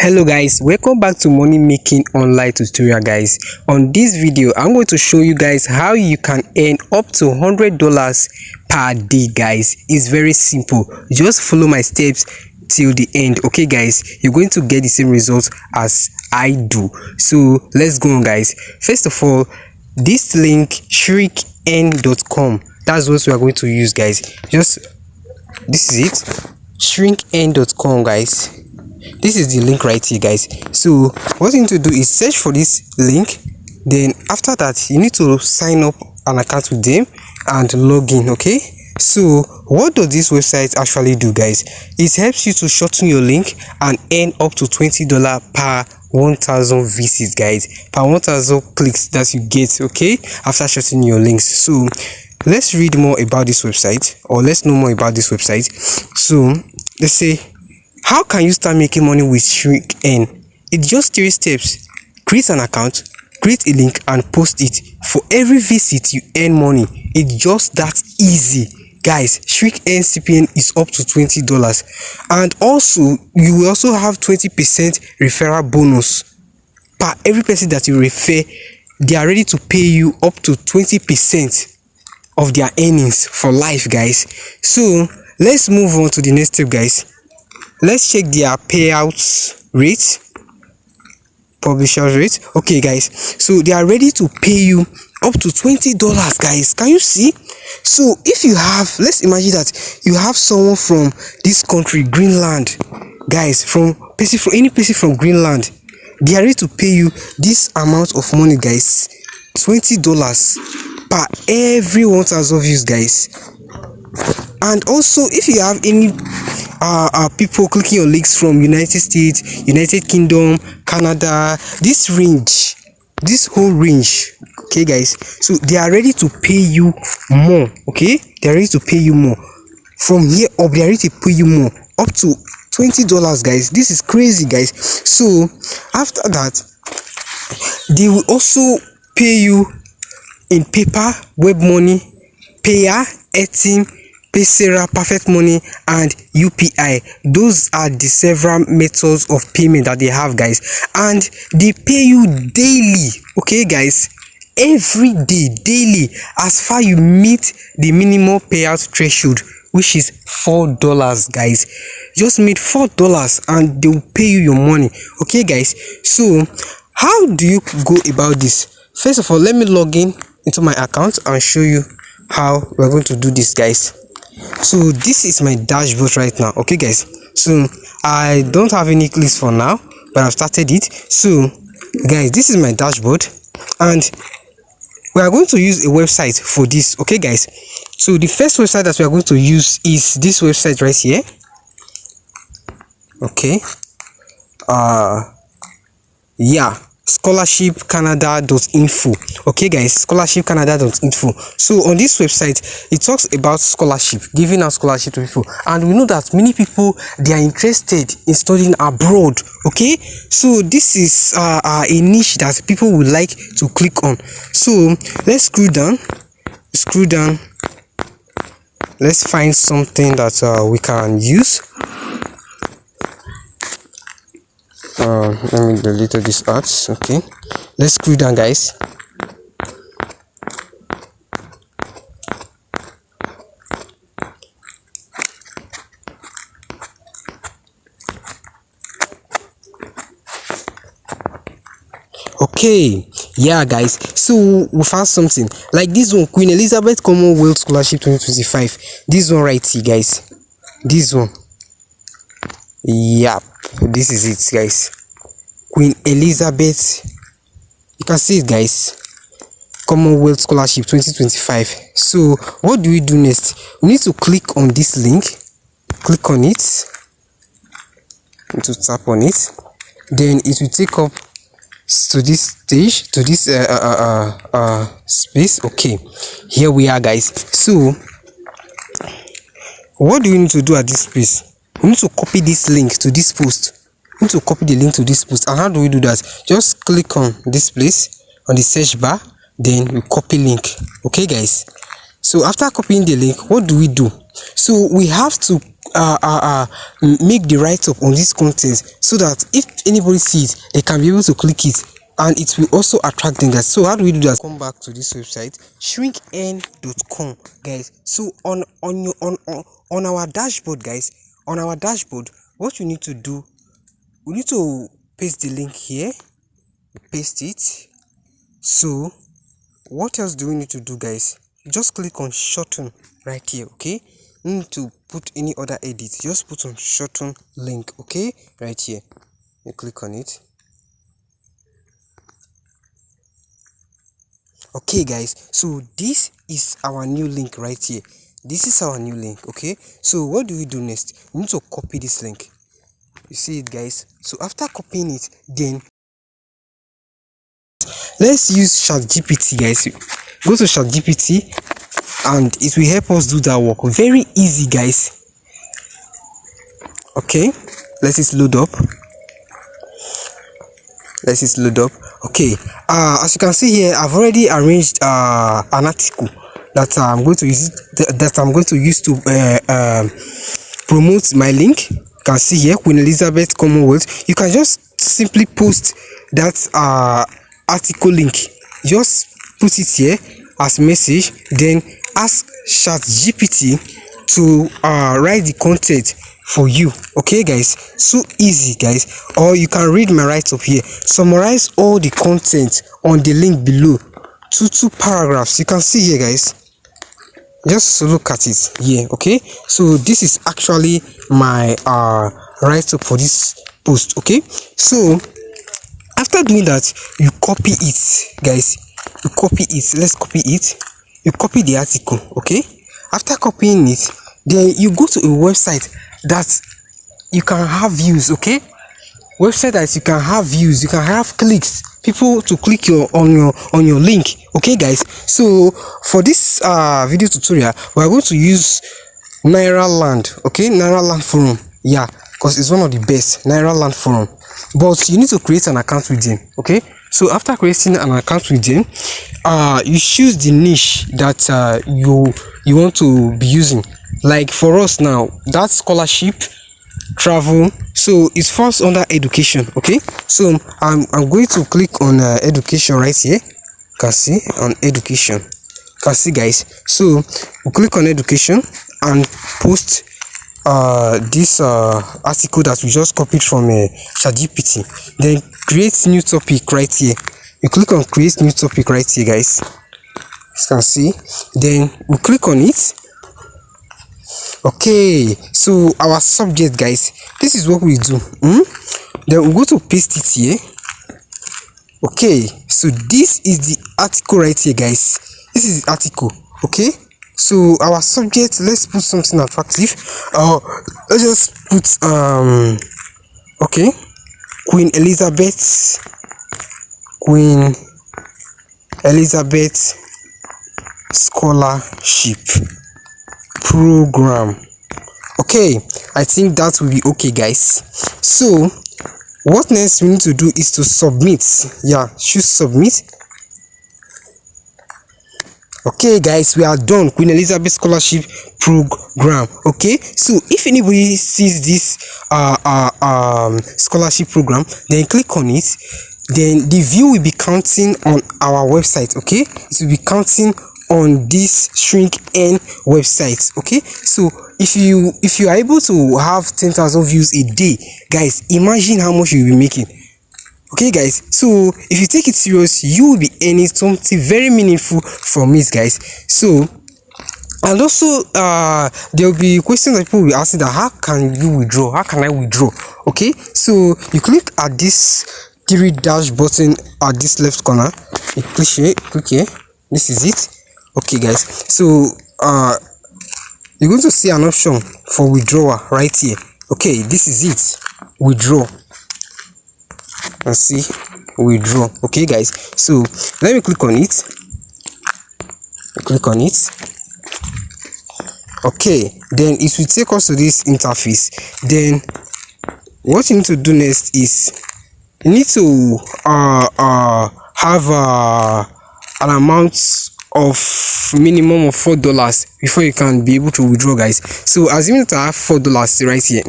Hello guys, welcome back to money making online tutorial guys. On this video I'm going to show you guys how you can earn up to $100 per day guys. It's very simple, just follow my steps till the end. Okay guys, you're going to get the same results as I do. So let's go on guys. First of all, this link ShrinkEarn.com, that's what we are going to use guys. This is it, ShrinkEarn.com guys. This is the link right here guys. So what you need to do is search for this link, then after that you need to sign up an account with them and log in. Okay, so what does this website actually do guys? It helps you to shorten your link and earn up to $20 per 1,000 visits guys, per 1,000 clicks that you get, okay, after shortening your links. So let's read more about this website, or let's know more about this website. So let's say, how can you start making money with ShrinkEarn? It's just 3 steps. Create an account, create a link and post it. For every visit you earn money. It's just that easy guys. ShrinkEarn CPN is up to $20, and also you will also have 20% referral bonus per every person that you refer. They are ready to pay you up to 20% of their earnings for life guys. So let's move on to the next step guys. Let's check their payouts rate, publisher rate. Okay guys, so they are ready to pay you up to $20 guys. Can you see? So if you have, let's imagine that you have someone from this country, Greenland guys, from any person from Greenland, they are ready to pay you this amount of money guys, $20 per every 1,000 views guys. And also if you have any people clicking your links from United States, United Kingdom, Canada, this whole range, okay guys, so they are ready to pay you more. Okay, they are ready to pay you more from here up. They are ready to pay you more, up to $20 guys. This is crazy guys. So after that, they will also pay you in paper, web money, payer, Airteam, Paysera, Perfect Money and UPI. Those are the several methods of payment that they have guys, and they pay you daily. Okay guys, every day, daily, as far you meet the minimum payout threshold, which is $4 guys. Just meet $4 and they will pay you your money. Okay guys, so how do you go about this? First of all, let me log in into my account and show you how we're going to do this guys. So this is my dashboard right now. Okay guys, so I don't have any clicks for now, but I've started it. So guys, this is my dashboard and we are going to use a website for this. Okay guys, so the first website that we are going to use is this website right here. Okay, yeah, scholarshipcanada.info. okay guys, scholarshipcanada.info. So on this website it talks about scholarship, giving out scholarship to people, and we know that many people, they are interested in studying abroad. Okay, so this is a niche that people would like to click on. So let's scroll down, let's find something that we can use. Let me delete these ads. Okay, let's scroll down guys. Okay, yeah guys, so we found something like this one, Queen Elizabeth Commonwealth Scholarship 2025. This one right here guys, this one, yeah, this is it guys, Queen Elizabeth, you can see it guys, Commonwealth Scholarship 2025. So what do we do next? We need to click on this link, click on it, need to tap on it, then it will take up to this stage, to this space. Okay, here we are guys. So what do we need to do at this space? We need to copy this link to this post. We need to copy the link to this post. And how do we do that? Just click on this place on the search bar, then we copy link. Okay guys, so after copying the link, what do? So we have to make the write-up on this content, so that if anybody sees, they can be able to click it, and it will also attract them, guys. So how do we do that? Come back to this website, shrinkearn.com, guys. So on our dashboard, guys, on our dashboard, what you need to do, we need to paste the link here, paste it. So what else do we need to do, guys? Just click on shorten right here. Okay, you need to put any other edit, just put on shorten link. Okay, right here, you click on it. Okay, guys, so this is our new link right here. This is our new link. Okay, so what do we do next? We need to copy this link. You see it, guys? So after copying it, then let's use ChatGPT, guys. Go to ChatGPT and it will help us do that work. Very easy, guys. Okay, let it load up. Let it load up. Okay, as you can see here, I've already arranged an article that I'm going to use to promote my link. You can see here, Queen Elizabeth Commonwealth. You can just simply post that article link, just put it here as message, then ask ChatGPT to write the content for you. Okay, guys, so easy, guys. Or you can read my write-up here, summarize all the content on the link below, two paragraphs. You can see here, guys, just look at it here. Okay, so this is actually my write-up for this post. Okay, so after doing that, you copy it, guys. You copy it. Let's copy it. You copy the article. Okay, after copying it, then you go to a website that you can have views. Okay, website that you can have views, you can have clicks, people to click on your link. Okay, guys, so for this video tutorial, we are going to use Nairaland. Okay, Nairaland forum, yeah, because it's one of the best, Nairaland forum. But you need to create an account with them. Okay, so after creating an account with them, you choose the niche that you want to be using. Like for us now, that's scholarship, travel, so it falls under education. Okay, so I'm going to click on education right here. You can see on education. You can see, guys, so we click on education and post this article that we just copied from ChatGPT. Then create new topic right here. You click on create new topic right here, guys. You can see, then we click on it. Okay, so our subject, guys, this is what we do. Then we go to paste it here. Okay, so this is the article right here, guys. This is the article. Okay, so our subject, let's put something attractive. Let's just put okay, Queen Elizabeth scholarship program. Okay, I think that will be okay, guys. So what next we need to do is to submit. Yeah, choose submit. Okay, guys, we are done. Queen Elizabeth scholarship program. Okay, so if anybody sees this scholarship program, then click on it, then the view will be counting on our website. Okay, it will be counting on this ShrinkEarn website. Okay, so if you are able to have 10,000 views a day, guys, imagine how much you'll be making. Okay, guys, so if you take it serious, you will be earning something very meaningful from it, guys. So, and also there will be questions that people will be asking, that how can you withdraw, how can I withdraw? Okay, so you click at this three dash button at this left corner, you click here, this is it. Okay, guys, so you're going to see an option for withdrawal right here. Okay, this is it, withdraw, and see withdraw. Okay, guys, so let me click on it. Click on it. Okay, then it will take us to this interface. Then what you need to do next is you need to have an amount of minimum of $4 before you can be able to withdraw, guys. So assuming that I have $4 right here,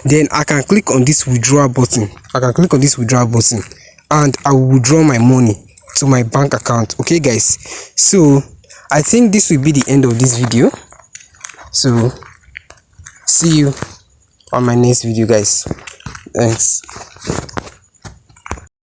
then I can click on this withdraw button. And I will withdraw my money to my bank account. Okay, guys, so I think this will be the end of this video. So see you on my next video, guys. Thanks.